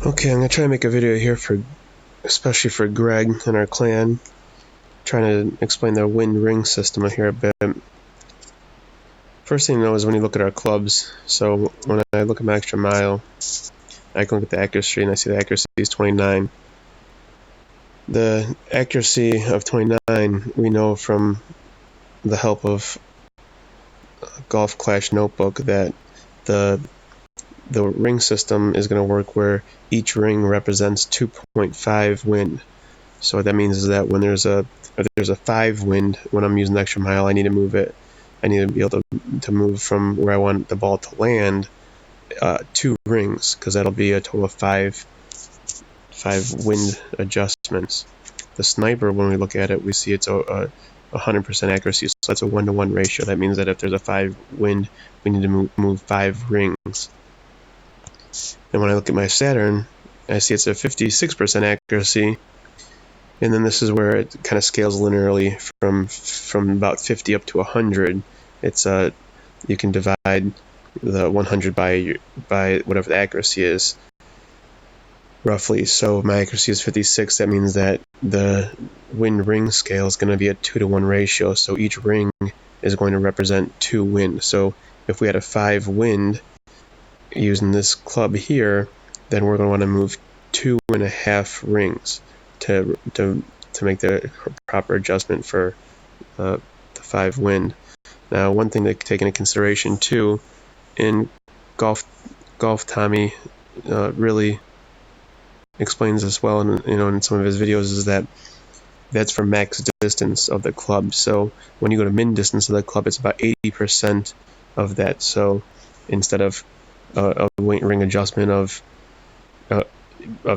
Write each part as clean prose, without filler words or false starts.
Okay, I'm gonna try to make a video here especially for Greg and our clan, trying to explain the wind ring system here a bit. First thing to know is when you look at our clubs. So when I look at my extra mile, I can look at the accuracy and I see the accuracy is 29. The accuracy of 29 we know from the help of Golf Clash Notebook that the ring system is going to work where each ring represents 2.5 wind. So what that means is that when there's a 5 wind, when I'm using the extra mile, I need to move it. I need to be able to move from where I want the ball to land 2 rings, because that'll be a total of 5 wind adjustments. The sniper, when we look at it, we see it's a 100% accuracy, so that's a 1-to-1 ratio. That means that if there's a 5 wind, we need to move 5 rings. And when I look at my Saturn, I see it's a 56% accuracy, and then this is where it kind of scales linearly from about 50 up to 100. It's you can divide the 100 by whatever the accuracy is, roughly. So my accuracy is 56. That means that the wind ring scale is going to be a 2-to-1 ratio. So each ring is going to represent 2 wind. So if we had a 5 wind using this club here, then we're going to want to move 2.5 rings to make the proper adjustment for the 5 wind. Now, one thing to take into consideration too, in Golf Tommy really explains this well, in some of his videos, is that that's for max distance of the club. So when you go to min distance of the club, it's about 80% of that. So instead of a ring adjustment of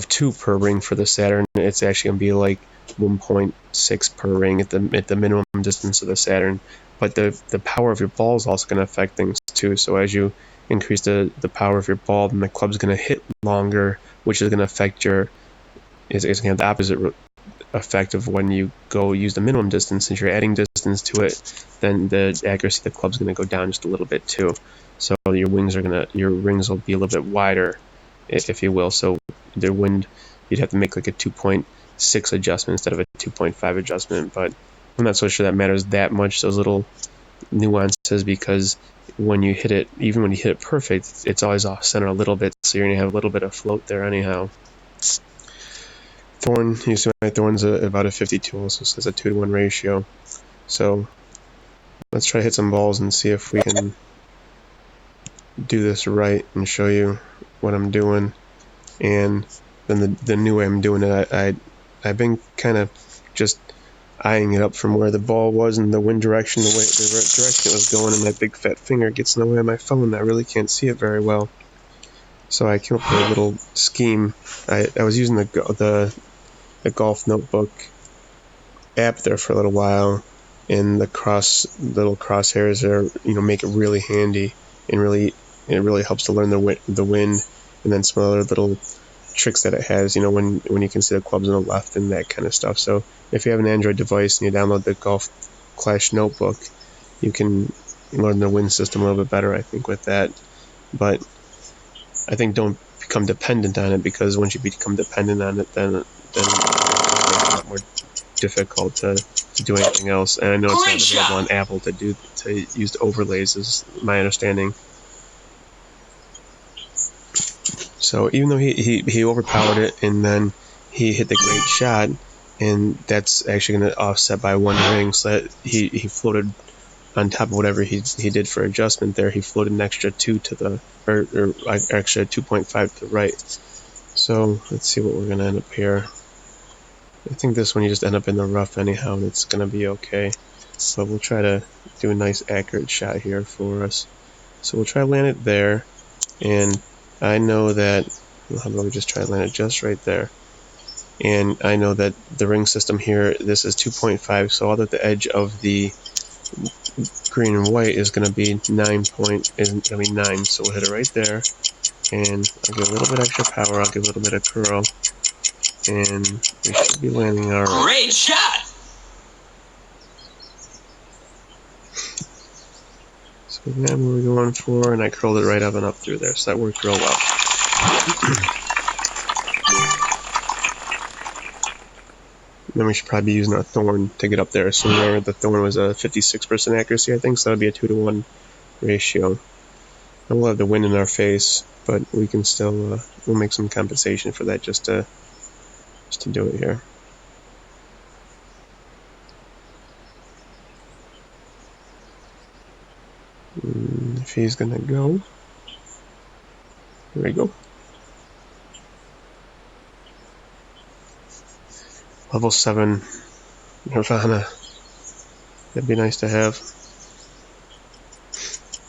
2 per ring for the Saturn, it's actually going to be like 1.6 per ring at the minimum distance of the Saturn. But the power of your ball is also going to affect things too. So as you increase the power of your ball, then the club's going to hit longer, which is going to affect is going to have the opposite effect of when you go use the minimum distance. Since you're adding distance to it, then the accuracy of the club's going to go down just a little bit too. So your rings will be a little bit wider, if you will. So the wind, you'd have to make like a 2.6 adjustment instead of a 2.5 adjustment. But I'm not so sure that matters that much, those little nuances, because when you hit it, even when you hit it perfect, it's always off center a little bit, so you're going to have a little bit of float there anyhow. Thorn, you see my thorn's about a 52, also says a 2-to-1 ratio. So let's try to hit some balls and see if we can do this right and show you what I'm doing. And then the new way I'm doing it, I've been kind of just eyeing it up from where the ball was in the wind direction, the direction it was going, and my big fat finger gets in the way of my phone. I really can't see it very well. So I came up with a little scheme. I was using the Golf Notebook app there for a little while, and the little crosshairs there, make it really handy, and it really helps to learn the wind, and then some other little tricks that it has, when you can see the clubs on the left and that kind of stuff. So if you have an Android device and you download the Golf Clash Notebook, you can learn the wind system a little bit better, I think, with that. But I think don't become dependent on it, because once you become dependent on it, then it's a lot more difficult to do anything else. And I know it's not available on Apple to use the overlays, is my understanding. So even though he overpowered it, and then he hit the great shot, and that's actually going to offset by 1 ring, so that he floated on top of whatever he did for adjustment there. He floated an extra 2 to the or extra 2.5 to the right. So let's see what we're going to end up here. I think this one you just end up in the rough anyhow, and it's going to be okay. So we'll try to do a nice accurate shot here for us. So we'll try to land it there, and I know that, how about we just try to land it just right there. And I know that the ring system here, this is 2.5, so all that the edge of the green and white is going to be 9, so we'll hit it right there, and I'll give a little bit extra power, I'll give a little bit of curl, and we should be landing our great shot. So that's what we're going for, and I curled it right up and up through there, so that worked real well. Then we should probably be using our thorn to get up there. So remember the thorn was a 56% accuracy, I think, so that would be a 2-to-1 ratio. And we'll have the wind in our face, but we can still we'll make some compensation for that just to do it here. If he's gonna go, there we go. Level 7 Nirvana. That'd be nice to have.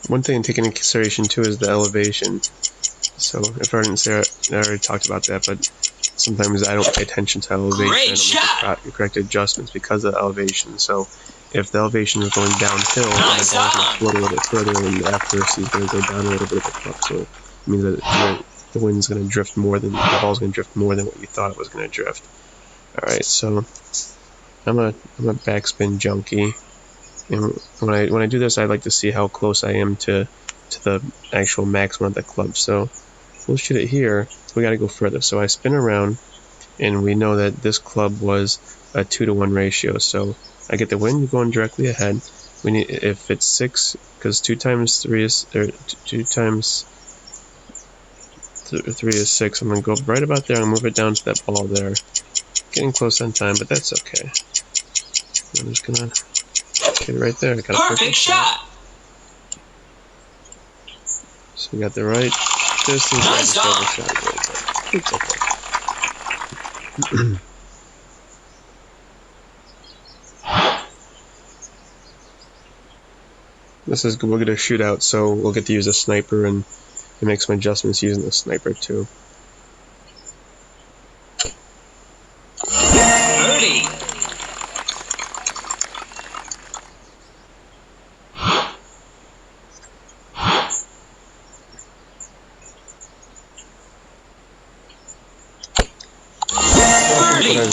One thing to take into consideration too is the elevation. So if I didn't say it, I already talked about that, but sometimes I don't pay attention to elevation. I don't make the correct adjustments because of the elevation. So if the elevation is going downhill, then the ball's going to float a little bit further, and the accuracy is going to go down a little bit of a clip. So it means that the wind's going to drift more than the ball's going to drift more than what you thought it was going to drift. All right, so I'm a backspin junkie, and when I do this, I like to see how close I am to the actual maximum of the club. So we'll shoot it here. We got to go further. So I spin around, and we know that this club was a 2-to-1 ratio. So I get the wind going directly ahead. We need, if it's 6, because 2 times 3 is, or 2 times 3 is 6. I'm gonna go right about there and move it down to that ball there. Getting close on time, but that's okay. I'm just gonna get it right there. Got a perfect shot. So we got the right distance. Nice shot. It's okay. We'll get a shootout, so we'll get to use a sniper and make some adjustments using the sniper too. Birdie.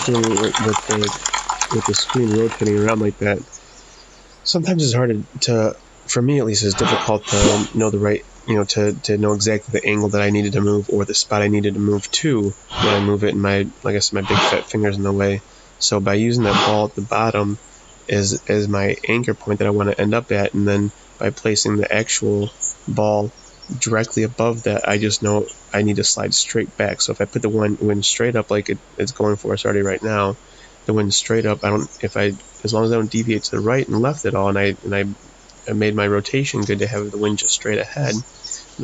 What I was doing with the screen rotating around like that, sometimes it's hard to, for me at least, it's difficult to know the right, to know exactly the angle that I needed to move or the spot I needed to move to when I move it, and like I said, my big fat finger's in the way. So by using that ball at the bottom as my anchor point that I want to end up at, and then by placing the actual ball directly above that, I just know I need to slide straight back. So if I put the wind straight up like it's going for us already right now, the wind straight up, as long as I don't deviate to the right and left at all, and I made my rotation good to have the wind just straight ahead,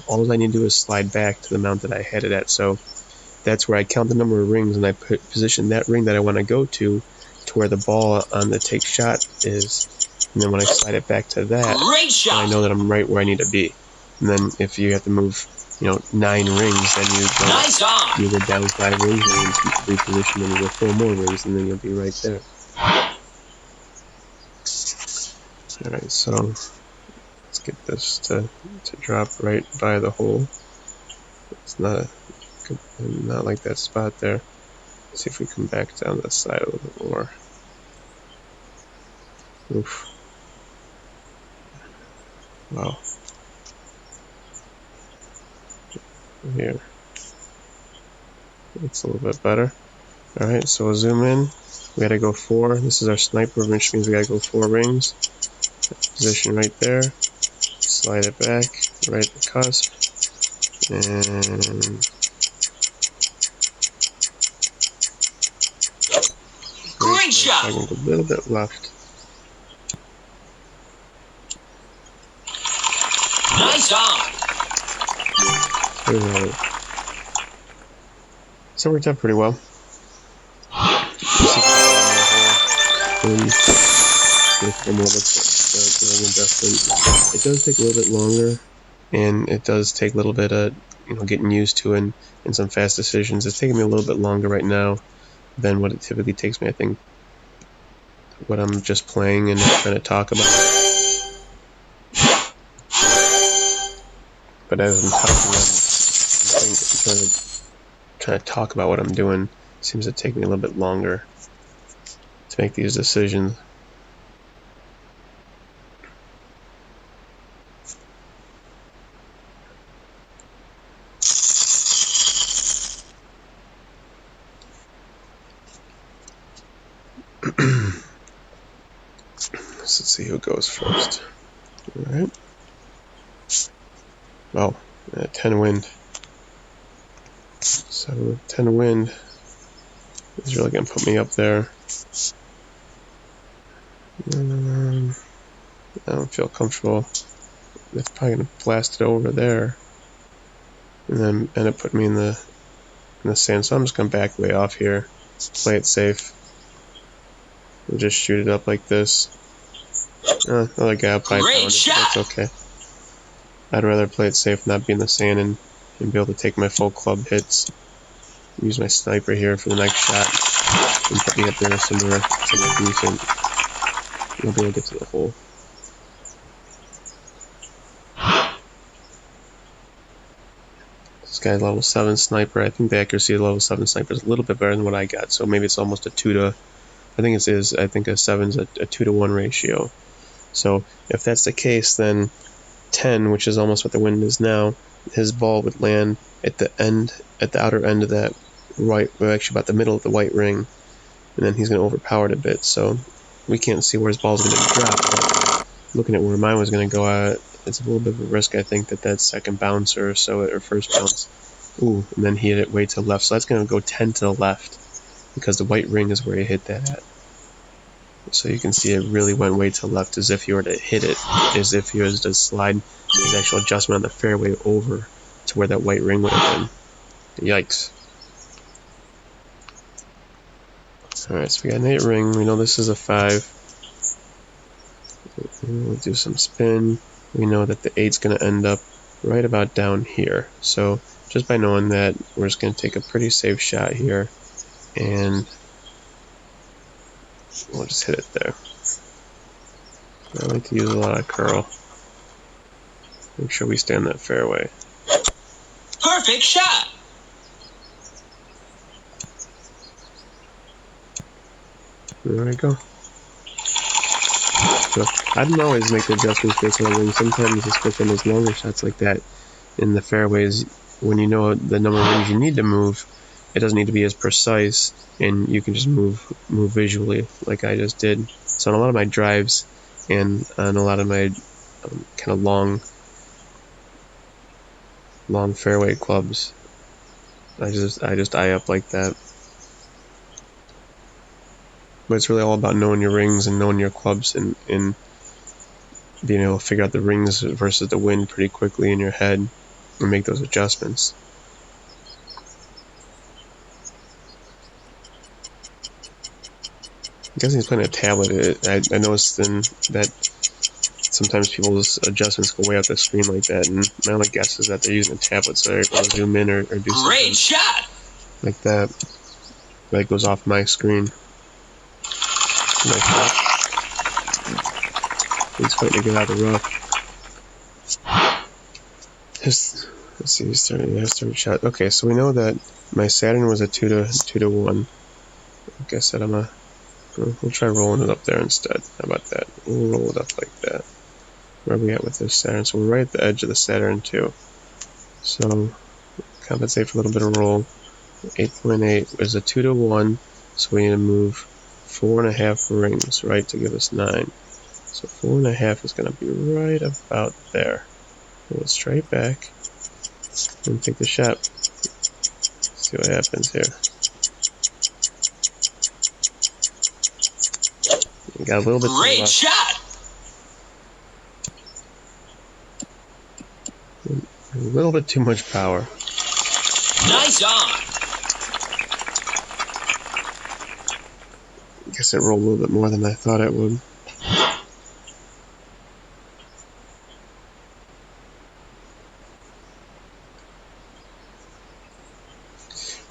all I need to do is slide back to the amount that I had it at. So that's where I count the number of rings, and I position that ring that I want to go to where the ball on the take shot is, and then when I slide it back to that, I know that I'm right where I need to be. And then if you have to move 9 rings, then you go down 5 rings, and you reposition, and you go 4 more rings, and then you'll be right there. Alright, so let's get this to drop right by the hole. It's not like that spot there. Let's see if we come back down the side a little bit more. Oof. Wow. Here. It's a little bit better. Alright, so we'll zoom in. We gotta go 4. This is our sniper, which means we gotta go 4 rings. Position right there. Slide it back, right at the cusp. And great shot! A little bit left. Nice on! So it worked out pretty well. It does take a little bit longer, and it does take a little bit of getting used to, and some fast decisions. It's taking me a little bit longer right now than what it typically takes me. I think what I'm just playing and trying to talk about. But as I'm talking, trying to talk about what I'm doing, it seems to take me a little bit longer to make these decisions. see who goes first. Alright. Oh, 10 wind. So 10 wind is really going to put me up there. I don't feel comfortable. It's probably going to blast it over there. And then end up putting me in the sand. So I'm just going to back way off here. Play it safe. And just shoot it up like this. Another guy up by pound. That's okay. I'd rather play it safe, not be in the sand, and be able to take my full club hits. Use my sniper here for the next shot. And put me up there somewhere decent. You'll be able to get to the hole. This guy's level 7 sniper. I think the accuracy of level 7 sniper is a little bit better than what I got, so maybe it's almost a 2 to... I think it is. I think a 7's a 2 to 1 ratio. So if that's the case, then 10, which is almost what the wind is now, his ball would land at the outer end of that right, well, actually about the middle of the white ring, and then he's going to overpower it a bit. So we can't see where his ball's going to drop, but looking at where mine was going to go at, it's a little bit of a risk, I think, that second bouncer or so, or first bounce. Ooh, and then he hit it way to the left, so that's going to go 10 to the left, because the white ring is where he hit that at. So you can see it really went way to the left, as if you were to hit it, as if he was to slide his actual adjustment on the fairway over to where that white ring would have been. Yikes. Alright, so we got an 8 ring. We know this is a 5. We'll do some spin. We know that the 8's going to end up right about down here. So just by knowing that, we're just going to take a pretty safe shot here, and we'll just hit it there. I like to use a lot of curl. Make sure we stay on that fairway. Perfect shot! There we go. So I don't always make the adjustments based on the ring. Sometimes, especially on those longer shots like that, in the fairways, when you know the number of rings you need to move, it doesn't need to be as precise, and you can just move visually, like I just did. So on a lot of my drives, and on a lot of my kind of long fairway clubs, I just eye up like that. But it's really all about knowing your rings and knowing your clubs, and being able to figure out the rings versus the wind pretty quickly in your head and make those adjustments. I'm guessing he's playing a tablet. I noticed that sometimes people's adjustments go way out the screen like that, and my only guess is that they're using a tablet, so they're able to zoom in or do Great something shot! like that. That goes off my screen. Nice shot. He's fighting to get out of the rough. Let's see, his third shot. Okay, so we know that my Saturn was a 2 to 1. Like I said, we'll try rolling it up there instead. How about that? We'll roll it up like that. Where are we at with this Saturn? So we're right at the edge of the Saturn too. So compensate for a little bit of roll. 8.8 is a 2 to 1, so we need to move 4.5 rings, right, to give us 9. So 4.5 is going to be right about there. Roll it straight back and take the shot. See what happens here. We got a little bit. Great shot! A little bit too much power. Nice on! I guess it rolled a little bit more than I thought it would.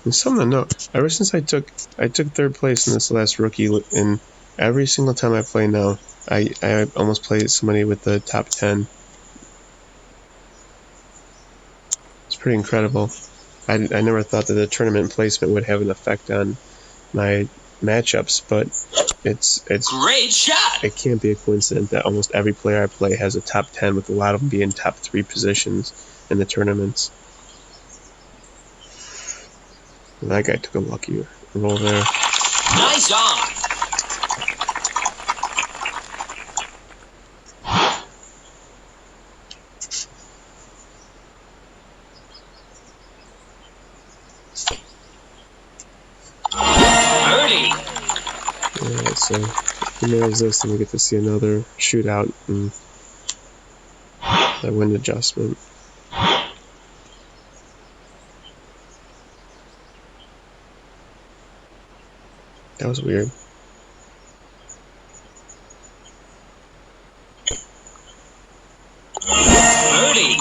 And something to note, ever since I took third place in this last rookie, and every single time I play now, I almost play somebody with the top 10. It's pretty incredible. I never thought that the tournament placement would have an effect on my matchups, but it's great shot! It can't be a coincidence that almost every player I play has a top 10, with a lot of them being top 3 positions in the tournaments. And that guy took a lucky roll there. Nice on! Birdie. Alright, so if he nails this, then we get to see another shootout and that wind adjustment. That was weird. Birdie.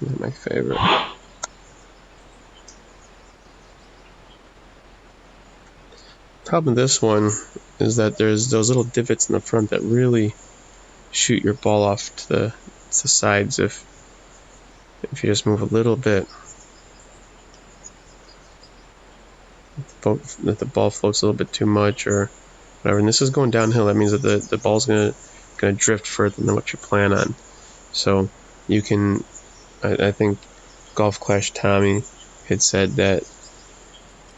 Not my favorite. Problem with this one is that there's those little divots in the front that really shoot your ball off to the sides if you just move a little bit. If the ball floats a little bit too much or whatever. And this is going downhill. That means that the ball's gonna drift further than what you plan on. So you can, I think Golf Clash Tommy had said that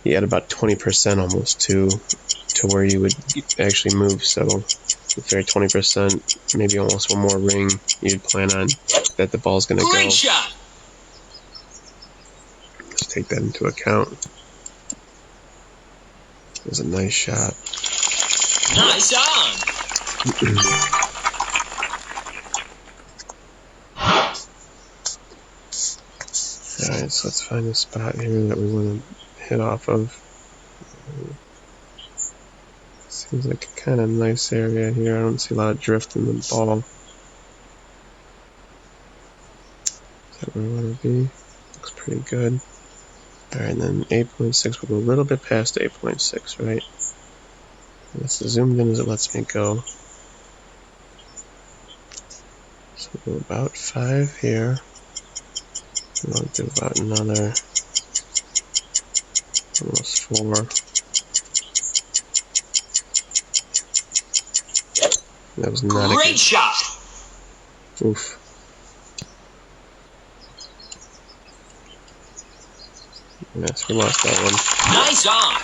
he had about 20% almost to where you would actually move. So if you're at 20%, maybe almost one more ring, you'd plan on that the ball's going to go. Great shot. Let's take that into account. It was a nice shot. Nice on. Alright, so let's find a spot here that we want to hit off of. Seems like a kind of nice area here. I don't see a lot of drift in the ball. Is that where we want to be? Looks pretty good. Alright, and then 8.6, we'll go a little bit past 8.6, right? It's zoomed in as it lets me go. So we'll go about 5 here. We'll do about another almost 4. That was not Great a good shot. Oof. Yes, we lost that one. Nice on.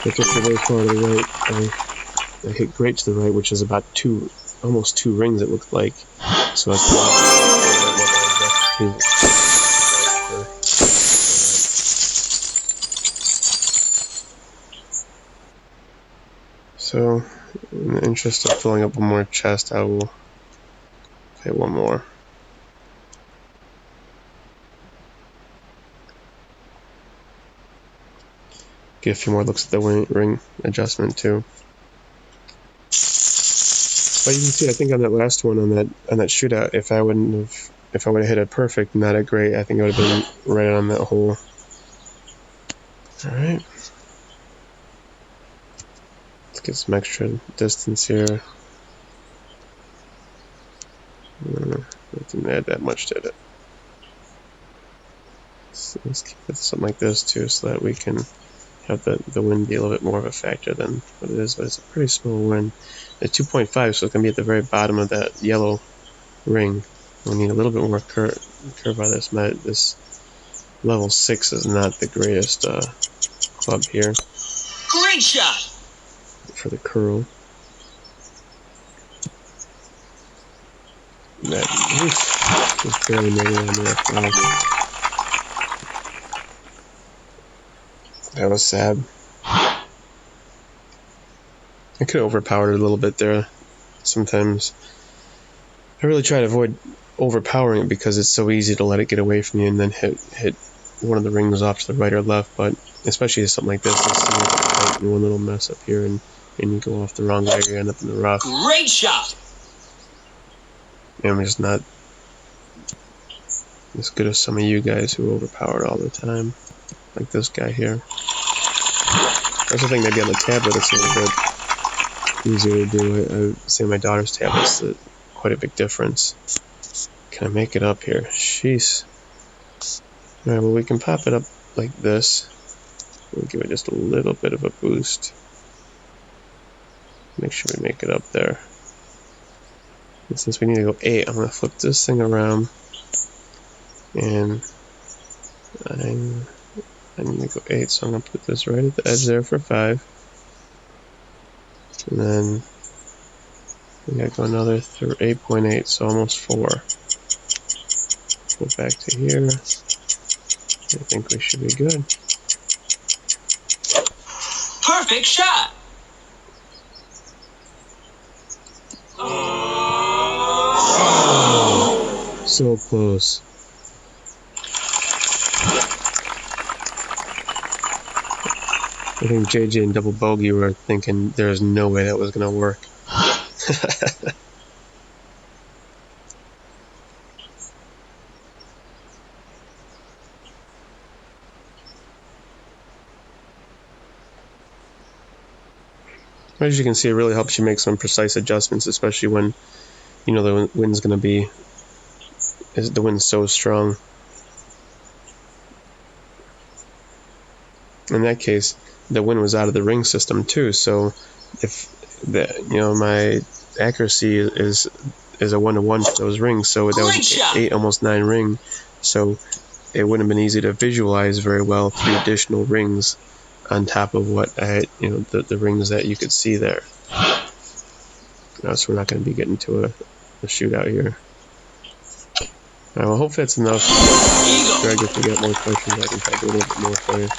I took the very far to the right. I hit great to the right, which is about almost 2 rings it looked like. So that's So, in the interest of filling up one more chest, I will play one more. Get a few more looks at the ring adjustment too. But you can see, I think on that last one, on that shootout, if I would have hit it perfect, not a great, I think it would have been right on that hole. All right. Let's get some extra distance here. It didn't add that much, did it? So let's keep it something like this too, so that we can have the wind be a little bit more of a factor than what it is, but it's a pretty small wind. It's 2.5, so it's going to be at the very bottom of that yellow ring. We need a little bit more curve on this. This level 6 is not the greatest club here. Great shot. For the curl. That just barely made it on there. That was sad. I could have overpowered it a little bit there. Sometimes I really try to avoid overpowering it because it's so easy to let it get away from you and then hit one of the rings off to the right or left. But especially something like this, you one little mess up here and you go off the wrong way, you end up in the rough. Great shot. And I'm just not as good as some of you guys who overpower it all the time, like this guy here. I also think maybe on the tablet it's a little bit easier to do. I would say my daughter's tablet's quite a big difference. Can I make it up here? Jeez. Alright, well we can pop it up like this. We'll give it just a little bit of a boost. Make sure we make it up there. And since we need to go 8, I'm going to flip this thing around. And I need to go 8, so I'm going to put this right at the edge there for 5. And then we got to go another 8.8, so almost 4. Go back to here. I think we should be good. Perfect shot. So close. I think JJ and Double Bogey were thinking there's no way that was going to work. As you can see, it really helps you make some precise adjustments, especially when you know the wind's going to be, the wind's so strong. In that case, the wind was out of the ring system too, so if my accuracy is a 1-to-1 for those rings, so that was 8, almost 9 ring, so it wouldn't have been easy to visualize very well 3 additional rings on top of what the rings that you could see there. So we're not going to be getting to a shootout here. Alright, well, hopefully that's enough. Greg, if you got more questions, I can try to do a little bit more for you.